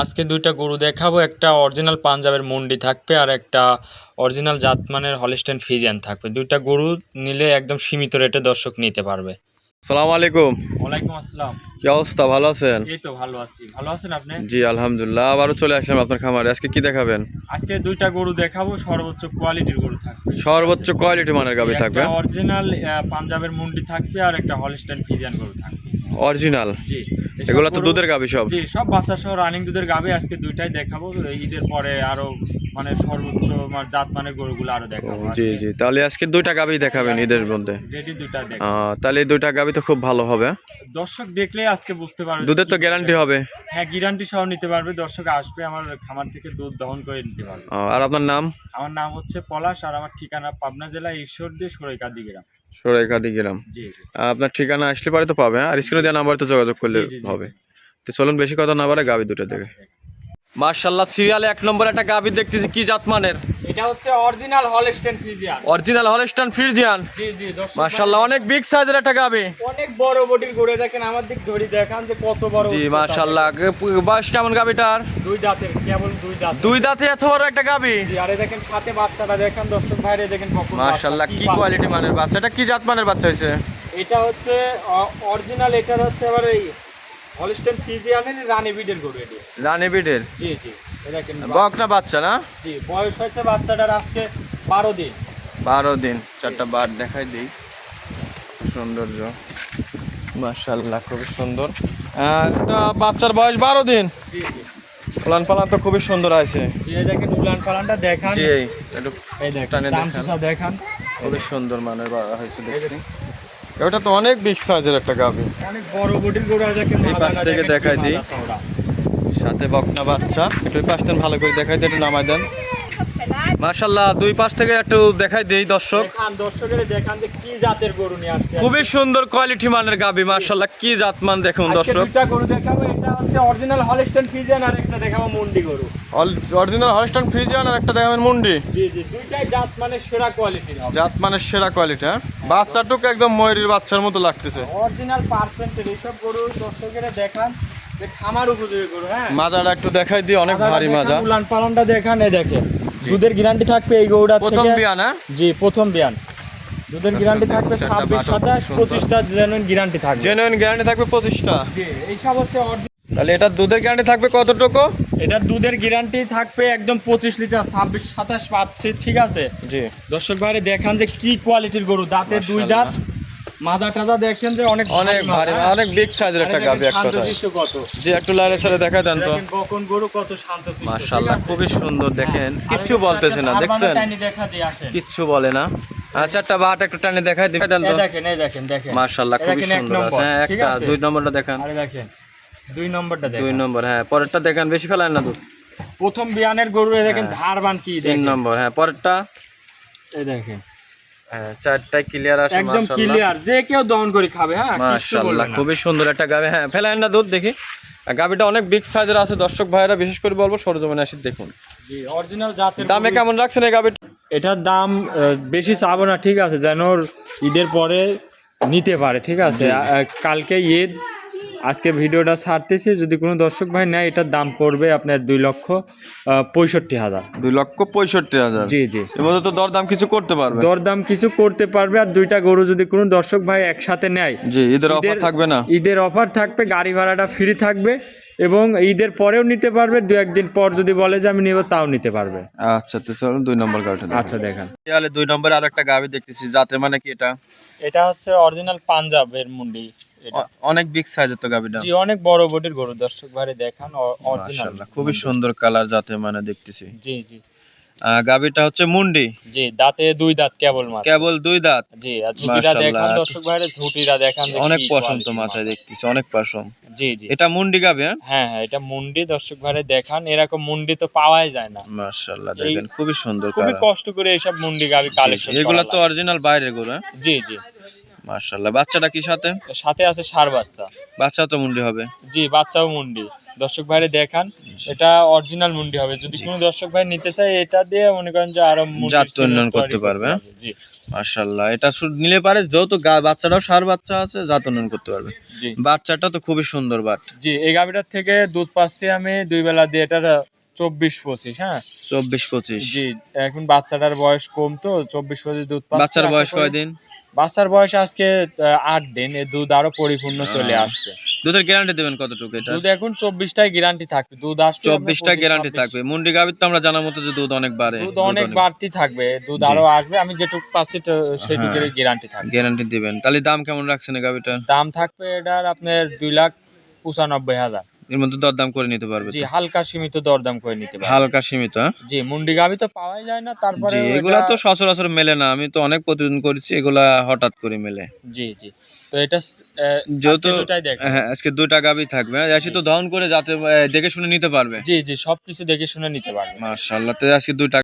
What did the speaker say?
আজকে দুইটা গরু দেখাবো, একটা অরিজিনাল পাঞ্জাবের মুন্ডি থাকবে আর একটা অরিজিনাল জাতমানের হলিস্টাইন ফ্রিজিয়ান থাকবে। দুইটা গরু নিলে একদম সীমিত রেটে দর্শক নিতে পারবে। সালাম আলাইকুম। ওয়ালাইকুম আসসালাম। কি অবস্থা, ভালো আছেন? এই তো ভালো আছি, ভালো আছেন আপনি? জি আলহামদুলিল্লাহ, আবারও চলে আসলাম আপনার খামারে। আজকে কি দেখাবেন? আজকে দুইটা গরু দেখাবো, সর্বোচ্চ কোয়ালিটির গরু থাকবে। সর্বোচ্চ কোয়ালিটি মানের গাভী থাকবে। একটা অরিজিনাল পাঞ্জাবের মুন্ডি থাকবে আর একটা হলিস্টাইন ফ্রিজিয়ান গরু থাকবে অরিজিনাল? জি। এগুলো তো দুধের গাভী সব? জি, সব বাচ্চা সহ রানিং দুধের গাভী। আজকে দুইটাই দেখাবো, ঈদের পরে আরো মানে সর্বোচ্চ জাত মানের গরুগুলো আরো দেখাবো। জি জি, তাহলে আজকে দুইটা গাভী দেখাবেন ঈদের মধ্যে? রেডি দুইটা দেখাবো। তাহলে এই দুইটা গাভী তো খুব ভালো হবে। দর্শক দেখলে আজকে বুঝতে পারবে। দুধের তো গ্যারান্টি হবে? হ্যাঁ, গ্যারান্টি সহ নিতে পারবে। দর্শক আসবে আমার খামার থেকে দুধ দহন করে নিতে পারবে। আর আপনার নাম? আমার নাম হচ্ছে পলাশ, আর আমার ঠিকানা পাবনা জেলা ঈশ্বরদী সরাইকাদি গ্রাম। সরাইকাদি গ্রাম। জি। আপনার ঠিকানা আসলে পরে তো পাবে, আর স্ক্রিনে দেওয়া নাম্বার তো যোগাযোগ করলে হবে। তো চলুন বেশি কথা না বাড়ে গাভী দুটো দেখে। মাশাআল্লাহ, সিরিয়ালে এক নম্বর একটা গাভী দেখতেছি। কি জাতমানের? এটা হচ্ছে original Holstein Friesian. Original Holstein Friesian? জি জি। দর্শক মাশাআল্লাহ, অনেক বিগ সাইজের একটা গাভী। অনেক বড় বডির গরু। দেখেন আমার দিক ধরে দেখান যে কত বড়। জি মাশাআল্লাহ। বয়স কেমন গাভীটার? দুই দাঁতের, কেবল দুই দাঁত। দুই দাঁতে এত বড় একটা গাভী? জি। আরে দেখেন সাথে বাচ্চাটা দেখেন দর্শক ভাইরে, দেখেন কখন। মাশাআল্লাহ, কি কোয়ালিটি মানের বাচ্চা। এটা কি জাত মানের বাচ্চা হইছে? এটা হচ্ছে অরিজিনাল। এটার হচ্ছে আবার এই হলিস্টাইন ফ্রিজিয়ানের রানী বিডের গরু এটি। রানী বিডের? জি জি। দেখেন বকনা বাচ্চা না? জি। বয়স হয়েছে বাচ্চাটার আজকে 12 দিন। 12 দিন। চারটা বার দেখাই দিই। সৌন্দর্য মাশাআল্লাহ, খুব সুন্দর। এটা বাচ্চার বয়স 12 দিন। জি জি। উলান পালান তো খুবই সুন্দর আছে। জি, দেখেন উলান পালানটা দেখান। জি, একটু এই দেখেন টানে চামচা দেখান। খুবই সুন্দর মানের হয়েছে দেখছি। এটা তো অনেক বিগ সাইজের একটা গাভী, অনেক বড় বডির গরু। দেখেন এই পাশ থেকে দেখাই দিই। সাথে বকনা বাচ্চা। একটু পাশ থেকে ভালো করে দেখাই দিই, একটু নামাই দেন। মাশাআল্লাহ, দুই পাশ থেকে একটু দেখাই দেই দর্শক। দর্শকের দেখান যে কি জাতের গরু নিয়ে আসছে। খুবই সুন্দর কোয়ালিটি মানের গাভী। মাশাআল্লাহ, কি জাতমান দেখুন দর্শক। দুইটা গরু দেখাবো। এটা হচ্ছে অরিজিনাল হলিস্টাইন ফ্রিজিয়ান আর একটা দেখাবো মুন্ডি গরু। অরিজিনাল হলিস্টাইন ফ্রিজিয়ান আর একটা দেখাবেন মুন্ডি। জি জি। দুইটাই জাত মানে সেরা কোয়ালিটির হবে। জাত মানে সেরা কোয়ালিটি। হ্যাঁ, বাচ্চাটুকু একদম ময়ূরীর বাচ্চার মতো লাগতেছে। অরিজিনাল পার্সেন্টের এইসব গরু দর্শকের দেখান যে খামার উপযোগী গরু। হ্যাঁ, মাজাটা একটু দেখাই দিই, অনেক ভারী মাজা। উলান পালানটা দেখান। এই দেখেন দুধের গ্যারান্টি থাকবে এই গরুটা থেকে। প্রথম বিয়ান? হ্যাঁ জি, প্রথম বিয়ান। দুধের গ্যারান্টি থাকবে 26, 27, 25টা জেনুইন গ্যারান্টি থাকবে। জেনুইন গ্যারান্টি থাকবে 25টা। জি, এইসব হচ্ছে তাহলে এটা দুধের গ্যারান্টি থাকবে কতটুকু? এটার দুধের গ্যারান্টি থাকবে একদম 25 লিটার, 26, 27 পাচ্ছে। ঠিক আছে জি। দর্শক ভাইরে দেখান যে কি কোয়ালিটির গরু। দাঁতে দুই দাঁত, মাজা টাজা দেখেন যে অনেক অনেক ভারী, অনেক বিগ সাইজের একটা গাভী। একটা কত জি, একটু লাইরে ছেড়ে দেখাই দেন তো। দেখেন বকন গরু কত শান্তশিষ্ট। মাশাআল্লাহ, খুবই সুন্দর। দেখেন কিচ্ছু বলতেছে না, দেখছেন দেখা দিয়ে আসেন। কিচ্ছু বলে না। চারটা বাট একটু টানে দেখাই দেন তো। দেখেন এই দেখেন দেখেন মাশাআল্লাহ, খুবই সুন্দর আছে। হ্যাঁ, একটা 2 নম্বরটা দেখান। আরে দেখেন 2 নম্বরটা দেখেন। 2 নম্বর, হ্যাঁ। পরেরটা দেখান, বেশি ফেলায় না দুধ। প্রথম বিয়ানের গরু দেখেন ধারবান কি। 3 নম্বর, হ্যাঁ। পরেরটা এই দেখেন। হ্যাঁ, চারটায় ক্লিয়ার আছে একদম ক্লিয়ার, যে কেউ দহন করে খাবে। হ্যাঁ, মাশাআল্লাহ, খুবই সুন্দর একটা গাভী। হ্যাঁ, ফেলায় না দুধ। দেখি গাভীটা অনেক বিগ সাইজের আছে। দর্শক ভাইরা বিশেষ করে বলবো সরজমিনে আসি দেখুন। জি, অরিজিনাল জাতের। দামে কেমন রাখছেন এই গাভীটা? এটার দাম বেশি চাবো না, ঠিক আছে, যেন ঈদের পরে নিতে পারে। ঠিক আছে, কালকে ঈদ, আজকে ভিডিওটা ছাড়তেছি। যদি কোনো দর্শক ভাই নেয়, এটার দাম পড়বে আপনার 2,65,000। 2,65,000? জি জি। এর মধ্যে তো দরদাম কিছু করতে পারবে? দরদাম কিছু করতে পারবে। আর দুইটা গরু যদি কোনো দর্শক ভাই একসাথে নেয়, জি, ঈদের অফার থাকবে না? ঈদের অফার থাকবে, গাড়ি ভাড়াটা ফ্রি থাকবে, এবং ঈদের পরেও নিতে পারবে। 2-1 দিন পর যদি বলে যে আমি নেব, তাও নিতে পারবে। আচ্ছা, তো চলুন 2 নম্বর গাভীটা দেখুন। আচ্ছা দেখান। তাহলে 2 নম্বরে আরেকটা গাভী দেখতেছি। জাতে মানে কি এটা? এটা হচ্ছে অরিজিনাল পাঞ্জাবের মুন্ডি। অনেক বিগ সাইজের তো গাভীটা। জি, অনেক বড় বডির গরু। দর্শক ভাইরে দেখান অরিজিনাল। মাশাআল্লাহ, খুবই সুন্দর কালার। জাতে মানে দেখতেছি। জি জি। গাভীটা হচ্ছে মুন্ডি? জি, দাঁতে 2 দাঁত কেবল মাত্র। কেবল 2 দাঁত? জি। আর ঝুটিটা দেখান দর্শক ভাইরে, ঝুটিটা দেখান। অনেক পশম তো মাথায় দেখতেছি, অনেক পশম। জি জি। এটা মুন্ডি গাভী? হ্যাঁ হ্যাঁ, এটা মুন্ডি। দর্শক ভাইরে দেখান, এরকম মুন্ডি তো পাওয়াই যায় না। মাশাআল্লাহ, দেখেন খুবই সুন্দর খুবই কালার। কষ্ট করে এইসব মুন্ডি গাভী কালেকশন। এগুলা তো অরিজিনাল বাইরের গরু? জি জি। মাশাআল্লাহ। বাচ্চাটা কি সাথে? সাথে আছে ষাঁড় বাচ্চা। বাচ্চা তো মুন্ডি হবে। জি, বাচ্চাও মুন্ডি। দর্শক ভাইরে দেখান, এটা অরিজিনাল মুন্ডি হবে। যদি কোনো দর্শক ভাই নিতে চায় এটা দিয়ে মনে করেন যে আরো মুন্ডির জাত উন্নয়ন সিরিয়াস করতে তৈরি পারবে, হ্যাঁ? জি মাশাআল্লাহ। এটা শুধু নিলে পারে যেহেতু বাচ্চাটাও ষাঁড় বাচ্চা আছে, জাত উন্নয়ন করতে পারবে। জি বাচ্চাটা তো খুবই সুন্দর বাট। জি, এই গাভিটার থেকে দুধ পাচ্ছি আমি 2 বেলা দিয়ে, এটার 24-25, হ্যাঁ 24-25। জি। এখন বাচ্চাটার বয়স কম তো 24-25 দুধ পাচ্ছি। বাচ্চার আশা বয়স করি কয়দিন? বাচ্চার বয়স আজকে 8 দিন। এর দুধ আরো পরিপূর্ণ চলে আসবে। দুধের গ্যারান্টি দেবেন কতটুকু এটা? দুধ এখন 24টাই গ্যারান্টি থাকবে। দুধ আসবে আপনার 24টা গ্যারান্টি 25-26। থাকবে। মুন্ডি গাভীর তো আমরা জানার মতো যে দুধ অনেক বাড়ে। দুধ অনেক বাড়তি থাকবে, দুধ জি। আরো আসবে। আমি যেটুকু পাচ্ছি তো সেটুকুরই গ্যারান্টি থাকবে। গ্যারান্টি দিবেন। তাহলে দাম কেমন রাখছেন এই গাভীটার? দাম থাকবে এটার আপনার 2,95,000। এর মধ্যে দরদাম করে নিতে পারবে জি, তো? হালকা সীমিত দরদাম করে নিতে পারবে। হালকা সীমিত, হ্যাঁ? জি, মুন্ডি গাভী তো পাওয়াই যায় না, জি, তারপরে এগুলা তো সচরাচর মেলে না। আমি তো অনেক প্রতিদিন করেছি, এগুলা হঠাৎ করে মেলে। জি জি। তো এটা যেহেতু আজকে দুটাই দেখেন। হ্যাঁ, আজকে 2টা গাভী থাকবে। এসে তো দহন করে যাতে দেখে শুনে নিতে পারবে। জি জি, সবকিছু দেখে শুনে নিতে পারবে। মাশাআল্লাহ। তো আজকে 2টা